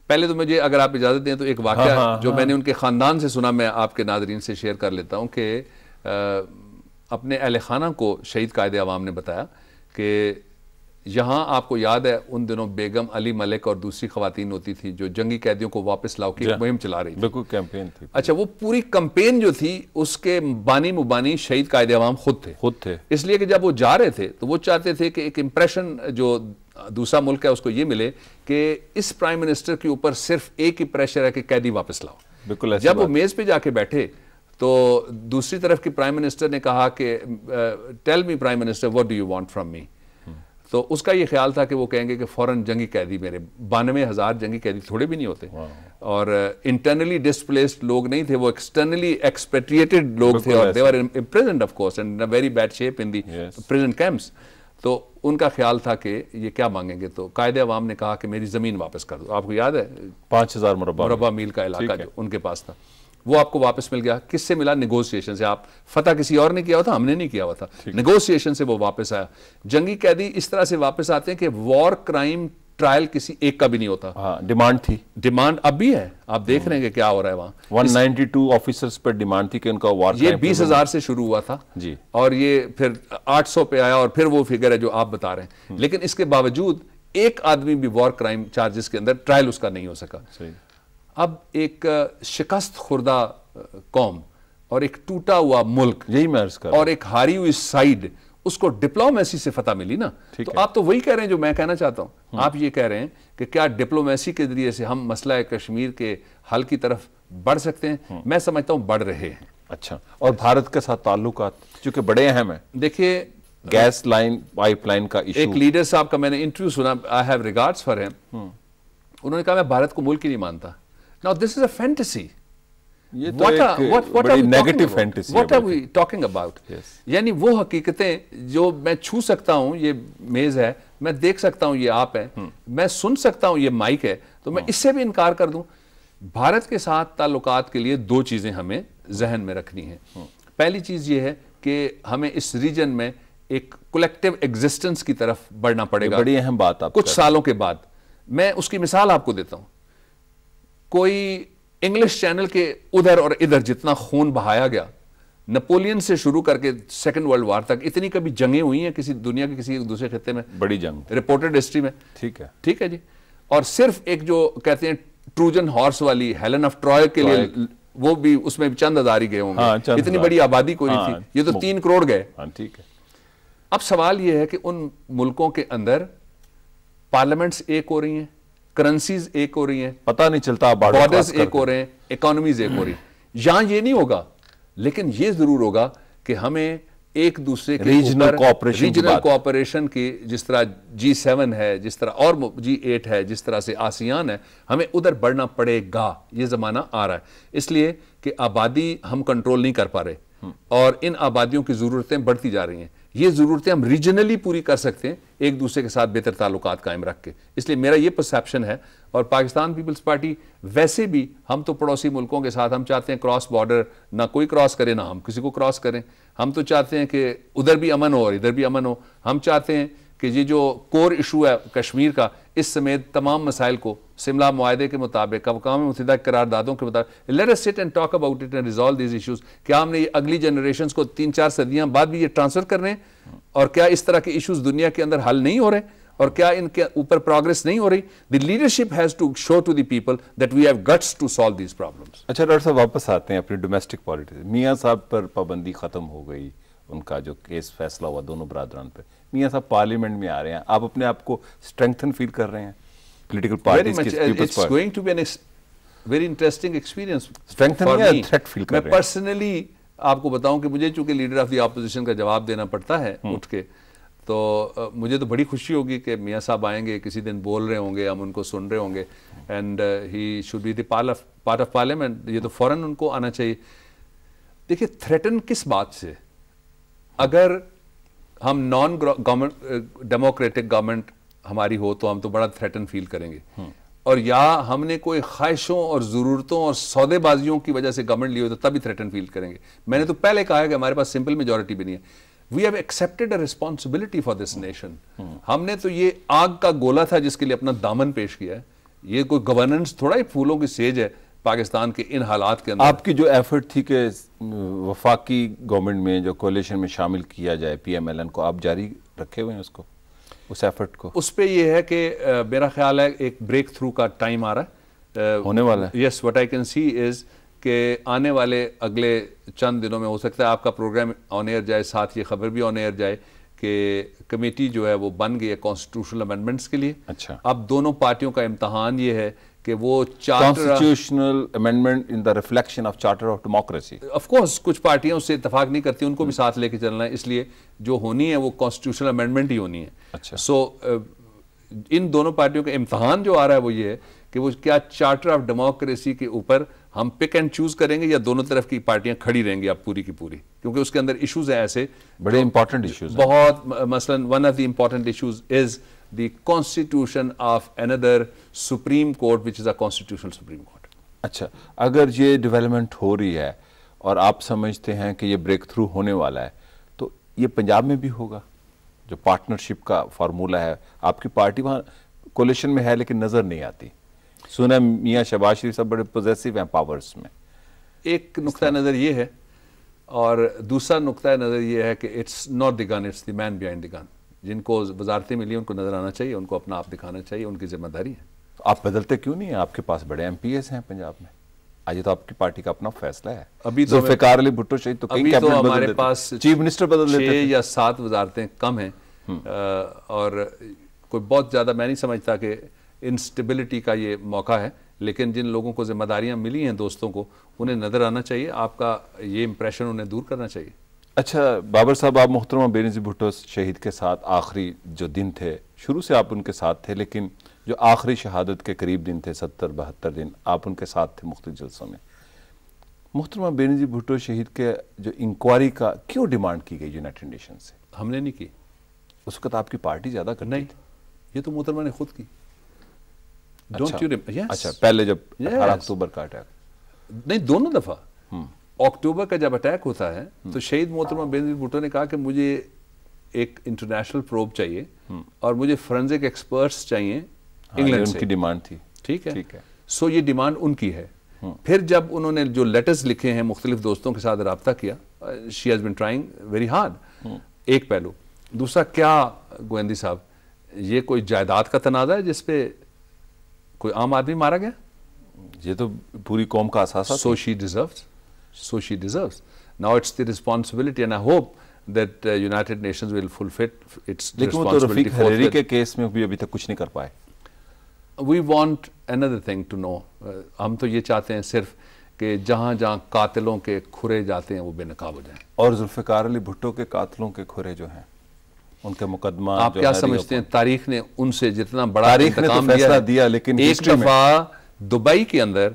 پہلے تو مجھے اگر آپ اجازت دیں تو ایک واقعہ جو میں نے ان کے خاندان سے سنا میں آپ کے ناظرین سے شیئر کر لیتا ہوں کہ اپنے اہل خانہ کو شہید قائد عوام نے بتایا کہ یہاں آپ کو یاد ہے ان دنوں بیگم علی ملک اور دوسری خواتین ہوتی تھی جو جنگی قیدیوں کو واپس لاؤ کی مہم چلا رہی تھی. بالکل کیمپین تھی. اچھا وہ پوری کمپین جو تھی اس کے بانی مبانی شہید قائد عوام خود تھے. اس لیے کہ جب وہ جا رہے تھے تو وہ چاہتے تھے کہ ایک امپریشن جو دوسرا ملک ہے اس کو یہ ملے کہ اس پرائم منسٹر کے اوپر صرف ایک ہی پریشر ہے کہ قیدی واپس لاؤ. بالکل. جب وہ میز پہ جا کے بیٹھے تو دوسری طرف کی پرائم منسٹر نے کہا کہ tell me prime minister what do you want from me. تو اس کا یہ خیال تھا کہ وہ کہیں گے کہ فوراً جنگی قیدی میرے 92,000 جنگی قیدی تھوڑے بھی نہیں ہوتے اور انٹرنلی ڈسپلیسڈ لوگ نہیں تھے, وہ ایکسٹرنلی ایکسپیٹریٹڈ لوگ تھے اور they were imprisoned of course and in a very bad shape in the prison camps. تو ان کا خیال تھا کہ یہ کیا مانگیں گے, تو قائد عوام نے کہا کہ میری زمین واپس کر دو. آپ کو یاد ہے 5,000 مربع میل کا علاقہ جو ان کے پاس تھا وہ آپ کو واپس مل گیا. کس سے ملا؟ نیگوسیشن سے. آپ فتح کسی اور نے کیا ہوا تھا, ہم نے نہیں کیا ہوا تھا. نیگوسیشن سے وہ واپس آیا. جنگی قیدی اس طرح سے واپس آتے ہیں کہ وار کرائم ٹرائل کسی ایک کا بھی نہیں ہوتا. ڈیمانڈ تھی, ڈیمانڈ اب بھی ہے, آپ دیکھ رہے ہیں کہ کیا ہو رہا ہے وہاں. 192 آفیسرز پر ڈیمانڈ تھی کہ ان کا وار یہ 20,000 سے شروع ہوا تھا جی, اور یہ پھر 800 پہ آیا اور پھر وہ فگر ہے جو آپ بتا رہے ہیں. لیکن اس کے باوجود ایک آدمی بھی وار کرائم چارجز کے اندر ٹرائل اس کا نہیں ہو سکا. اب ایک شکست خوردہ قوم اور ایک ٹوٹا ہوا ملک, یہی میں عرض کر رہا ہوں, اور ایک ہاری ہوئی سائیڈ, اس کو ڈپلومیسی سے فتح ملی نا. تو آپ تو وہی کہہ رہے ہیں جو میں کہنا چاہتا ہوں. آپ یہ کہہ رہے ہیں کہ کیا ڈپلومیسی کے ذریعے سے ہم مسئلہ کشمیر کے حل کی طرف بڑھ سکتے ہیں؟ میں سمجھتا ہوں بڑھ رہے ہیں. اچھا, اور بھارت کے ساتھ تعلقات چونکہ بڑے اہم ہیں. دیکھیے گیس لائن پائپ لائن کا ایشو, ایک لیڈر صاحب کا میں نے انٹرویو سنا, I have regards for him. انہوں نے کہا میں بھارت کو ملک ہی نہیں مانتا. Now this is a fantasy. یہ تو ایک بڑی نیگیٹو فینٹیسی ہے. What are we talking about? یعنی وہ حقیقتیں جو میں چھو سکتا ہوں, یہ میز ہے, میں دیکھ سکتا ہوں یہ آپ ہے, میں سن سکتا ہوں یہ مائک ہے, تو میں اس سے بھی انکار کر دوں. بھارت کے ساتھ تعلقات کے لیے دو چیزیں ہمیں ذہن میں رکھنی ہیں. پہلی چیز یہ ہے کہ ہمیں اس ریجن میں ایک کولیکٹیو ایگزسٹنس کی طرف بڑھنا پڑے گا. بڑی اہم بات آپ کچھ سالوں کے بعد. میں اس کی مثال آپ کو دیتا ہوں. کوئی انگلش چینل کے ادھر اور ادھر جتنا خون بہایا گیا, نپولین سے شروع کر کے سیکنڈ ورلڈ وار تک, اتنی کبھی جنگیں ہوئی ہیں کسی دنیا کے کسی دوسرے خطے میں, بڑی جنگ رپورٹڈ ہسٹری میں. ٹھیک ہے جی. اور صرف ایک جو کہتے ہیں ٹروجن ہارس والی ہیلن آف ٹرائے کے لیے, وہ بھی اس میں چند ہزار ہی گئے ہوں گے, اتنی بڑی آبادی کوئی نہیں تھی. یہ تو 3 کروڑ گئے. ٹھیک ہے. اب سوال یہ ہے کہ ان ملکوں کے اندر پارلیمنٹس ایک ہو رہی ہیں, کرنسیز ایک ہو رہی ہیں, پتہ نہیں چلتا, بارڈرز ایک ہو رہے ہیں, اکانومیز ایک ہو رہی ہیں. یہاں یہ نہیں ہوگا, لیکن یہ ضرور ہوگا کہ ہمیں ایک دوسرے کے ریجنل کوآپریشن کی, جس طرح G7 ہے, جس طرح اور G8 ہے, جس طرح سے آسیان ہے, ہمیں ادھر بڑھنا پڑے گا. یہ زمانہ آ رہا ہے, اس لیے کہ آبادی ہم کنٹرول نہیں کر پا رہے اور ان آبادیوں کی ضرورتیں بڑھتی جا رہی ہیں. یہ ضرورتیں ہم ریجنلی پوری کر سکتے ہیں ایک دوسرے کے ساتھ بہتر تعلقات قائم رکھ کے. اس لیے میرا یہ پرسیپشن ہے. اور پاکستان پیپلز پارٹی ویسے بھی, ہم تو پڑوسی ملکوں کے ساتھ ہم چاہتے ہیں کراس بارڈر نہ کوئی کراس کرے نہ ہم کسی کو کراس کریں. ہم تو چاہتے ہیں کہ ادھر بھی امن ہو اور ادھر بھی امن ہو. ہم چاہتے ہیں کہ یہ جو کور ایشو ہے کشمیر کا, اس سمیت تمام مسائل کو سملہ معاہدے کے مطابق, اقوام متحدہ قراردادوں کے مطابق, let us sit and talk about it and resolve these issues. کیا ہم نے یہ اگلی جنریشنز کو 3-4 صدیاں بعد بھی یہ ٹرانسفر کر رہے ہیں؟ اور کیا اس طرح کے ایشوز دنیا کے اندر حل نہیں ہو رہے؟ اور کیا ان کے اوپر پروگریس نہیں ہو رہی؟ The leadership has to show to the people that we have guts to solve these problems. اچھا ڈاکٹر صاحب, واپس آتے ہیں اپنی ڈومیسٹک پالیٹکس. میاں صاحب پر پابندی ختم ہو گئی, ان کا جو کیس فیصلہ ہوا دونوں برادران پہ. میاں صاحب پارلیمنٹ میں آ رہے ہیں, آپ اپنے آپ کو اسٹرینگتھن فیل کر رہے ہیں پولیٹیکل پارٹیز کی؟ It's going to be a very interesting experience for me. میں پرسنلی آپ کو بتاؤں کہ مجھے چونکہ لیڈر آف دی اپوزیشن کا جواب دینا پڑتا ہے اٹھ کے, تو مجھے تو بڑی خوشی ہوگی کہ میاں صاحب آئیں گے, کسی دن بول رہے ہوں گے, ہم ان کو سن رہے ہوں گے, and he should be the part of parliament. یہ تو فوراً ان کو آنا چاہیے. دیکھیے تھریٹن کس بات سے؟ اگر ہم نان گورنمنٹ ڈیموکریٹک گورنمنٹ ہماری ہو تو ہم تو بڑا تھریٹن فیل کریں گے, اور یا ہم نے کوئی خواہشوں اور ضرورتوں اور سودے بازیوں کی وجہ سے گورنمنٹ لی ہو تو تبھی تھریٹن فیل کریں گے. میں نے تو پہلے کہا ہے کہ ہمارے پاس سمپل میجورٹی بھی نہیں ہے. We have accepted a responsibility for this nation. ہم نے تو یہ آگ کا گولا تھا جس کے لیے اپنا دامن پیش کیا ہے. یہ کوئی گورننس تھوڑا ہی پھولوں کی سیج ہے پاکستان کے ان حالات کے اندر. آپ کی جو ایفرٹ تھی کہ وفاقی گورنمنٹ میں جو کولیشن میں شامل کیا جائے پی ایم ایل این کو، آپ جاری رکھے ہوئے ہیں اس ایفرٹ کو؟ اس پہ یہ ہے کہ میرا خیال ہے ایک بریک تھرو کا ٹائم آ رہا ہے، ہونے والا ہے. یس، وٹ آئی کین سی از کہ آنے والے اگلے چند دنوں میں ہو سکتا ہے آپ کا پروگرام آن ایئر جائے، ساتھ یہ خبر بھی آن ایئر جائے کہ کمیٹی جو ہے وہ بن گئی ہے کانسٹیٹیوشنل امینڈمنٹس کے لیے. اچھا. اب دونوں پارٹیوں کا امتحان یہ ہے کہ وہ charter constitutional amendment in the reflection of charter of democracy. Of course کچھ پارٹیاں اس سے اتفاق نہیں کرتی، ان کو بھی ساتھ لے کے چلنا ہے، اس لیے جو ہونی ہے وہ کانسٹیٹیوشنل امینڈمنٹ ہی ہونی ہے. اچھا. سو ان دونوں پارٹیوں کا امتحان جو آ رہا ہے وہ یہ ہے کہ وہ کیا چارٹر آف ڈیموکریسی کے اوپر ہم پک اینڈ چوز کریں گے یا دونوں طرف کی پارٹیاں کھڑی رہیں گی اب پوری کی پوری، کیونکہ اس کے اندر ایشوز ہیں ایسے بڑے امپورٹنٹ ایشوز ہیں بہت. مثلا one of the important issues is the constitution of another supreme court which is a constitutional supreme court. اچھا، اگر یہ ڈیولپمنٹ ہو رہی ہے اور آپ سمجھتے ہیں کہ یہ بریک تھرو ہونے والا ہے تو یہ پنجاب میں بھی ہوگا؟ جو پارٹنرشپ کا فارمولہ ہے، آپ کی پارٹی وہاں کولیشن میں ہے لیکن نظر نہیں آتی. سنا میاں شہباز شریف صاحب بڑے پوزیسو ہیں پاورز میں. ایک نقطہ نظر یہ ہے، اور دوسرا نقطہ نظر یہ ہے کہ it's not the gun, it's the man behind the gun. جن کو وزارتیں ملی ان کو نظر آنا چاہیے، ان کو اپنا آپ دکھانا چاہیے، ان کی ذمہ داری ہے. آپ بدلتے کیوں نہیں ہیں؟ آپ کے پاس بڑے ایم پی ایز ہیں پنجاب میں. آج تو آپ کی پارٹی کا اپنا فیصلہ ہے. ابھی تو ذوالفقار علی بھٹو شہید تو ابھی تو ہمارے پاس چیف منسٹر بدل دیتے 6 یا 7 وزارتیں کم ہیں، اور کوئی بہت زیادہ میں نہیں سمجھتا کہ انسٹیبلٹی کا یہ موقع ہے. لیکن جن لوگوں کو ذمہ داریاں ملی ہیں دوستوں کو، انہیں نظر آنا چاہیے، آپ کا یہ امپریشن انہیں دور کرنا چاہیے. اچھا بابر صاحب، آپ محترمہ بے نظیر بھٹو شہید کے ساتھ آخری جو دن تھے، شروع سے آپ ان کے ساتھ تھے، لیکن جو آخری شہادت کے قریب دن تھے 70-72 دن آپ ان کے ساتھ تھے مختلف جلسوں میں. محترمہ بے نظیر بھٹو شہید کے جو انکوائری کا کیوں ڈیمانڈ کی گئی یونائٹڈ نیشن سے؟ ہم نے نہیں کی. اس وقت آپ کی پارٹی زیادہ کرتی نہیں، یہ تو محترمہ نے خود کی. اچھا، پہلے جب 18 اکتوبر کا اٹیک؟ نہیں، دونوں دفعہ. اکتوبر کا جب اٹیک ہوتا ہے تو شہید محترمہ بے نظیر بھٹو نے کہا کہ مجھے ایک انٹرنیشنل پروب چاہیے اور مجھے فورنزک ایکسپرٹس چاہیے انگلینڈ سے. ان کی ڈیمانڈ تھی. ٹھیک ہے. سو یہ ڈیمانڈ ان کی ہے. پھر جب انہوں نے جو لیٹرز لکھے ہیں، مختلف دوستوں کے ساتھ رابطہ کیا، she has been trying very hard. ایک پہلو. دوسرا، کیا گویندی صاحب یہ کوئی جائیداد کا تنازع ہے جس پہ کوئی عام آدمی مارا گیا؟ یہ تو پوری قوم کا اثاثہ. So she deserves. Now it's the responsibility, and I hope that United Nations will fulfill its responsibility. لیکن وہ تو رفیق حریری کے کیس میں بھی ابھی تک کچھ نہیں کر پائے. We want another thing to know. ہم تو یہ چاہتے ہیں صرف کہ جہاں جہاں قاتلوں کے کھرے جاتے ہیں وہ بے نقاب ہو جائیں. اور ذوالفقار علی بھٹو کے قاتلوں کے کھرے جو ہیں، ان کے مقدمہ آپ کیا سمجھتے ہیں تاریخ نے ان سے جتنا بڑا انتقام دیا؟ لیکن ایک دفعہ دبئی کے اندر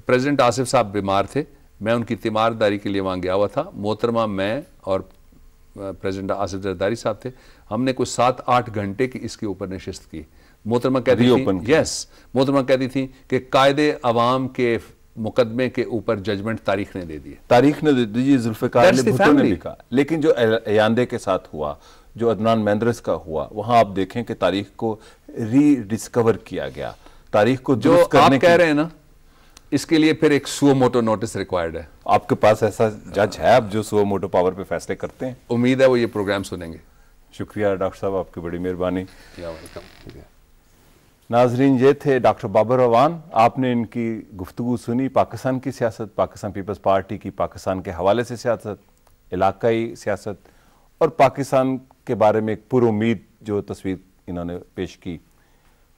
پریزیڈنٹ آصف صاحب بیمار تھے، میں ان کی تیمارداری کے لیے وہاں گیا ہوا تھا. محترمہ، میں اور پریزیڈنٹ آصف زرداری صاحب تھے. ہم نے کوئی 7-8 گھنٹے کی اس کے اوپر نشست کی. محترمہ کہتی تھی محترمہ کہتی تھی کہ قائد عوام کے مقدمے کے اوپر ججمنٹ تاریخ نے دے دیے. تاریخ نے دے دی، ذوالفقار علی بھٹو نے بھی کہا. لیکن جو ایاندے کے ساتھ ہوا، جو عدنان مہندرس کا ہوا، وہاں آپ دیکھیں کہ تاریخ کو ری ڈسکور کیا گیا. تاریخ کو جو آپ کہہ رہے ہیں نا، اس کے لیے پھر ایک سو موٹو نوٹس ریکوائرڈ ہے. آپ کے پاس ایسا جج ہے اب جو سو موٹو پاور پہ فیصلے کرتے ہیں؟ امید ہے وہ یہ پروگرام سنیں گے. شکریہ ڈاکٹر صاحب، آپ کی بڑی مہربانی. ناظرین، یہ تھے ڈاکٹر بابر اعوان. آپ نے ان کی گفتگو سنی. پاکستان کی سیاست، پاکستان پیپلز پارٹی کی پاکستان کے حوالے سے سیاست، علاقائی سیاست، اور پاکستان کے بارے میں ایک پر امید جو تصویر انہوں نے پیش کی.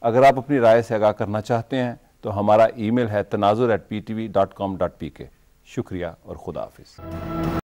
اگر آپ اپنی رائے سے آگاہ کرنا چاہتے ہیں تو ہمارا ای میل ہے tanazur@ptv.com.pk. شکریہ اور خدا حافظ.